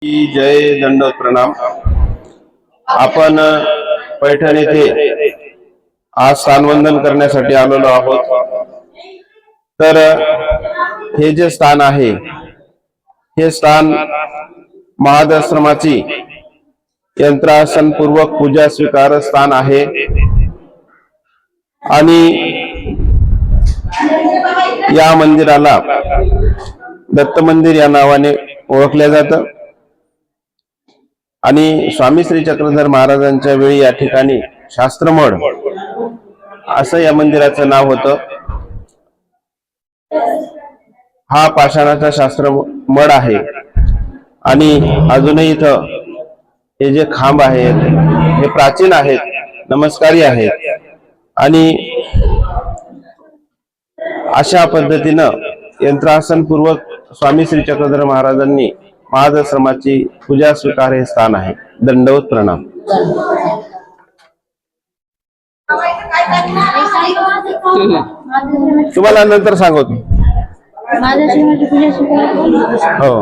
जय दंडवत प्रणाम। आपण पैठण येथे आज स्थानवंदन करण्यासाठी आलेलो आहोत। तर हे जे स्थान आहे हे स्थान महादाश्रमाची यंत्रासन पूर्वक पूजा स्वीकार स्थान आहे आणि या मंदिराला दत्त मंदिर या नावाने ओळखले जातं आणि स्वामी श्री चक्रधर महाराजांच्या वेळी या ठिकाणी शास्त्रमठ असं या मंदिराचं नाव होतं। हा पाषाणाचा शास्त्रमठ आहे आणि अजूनही इथं हे जे खांब आहेत हे प्राचीन आहेत, नमस्कारी आहेत आणि अशा पद्धतीनं यंत्रासन पूर्वक स्वामी श्री चक्रधर महाराजांनी महादाश्रमाची पूजा स्वीकार हे स्थान आहे। दंडवत प्रणाम। तुम्हाला नंतर सांगतो। हो।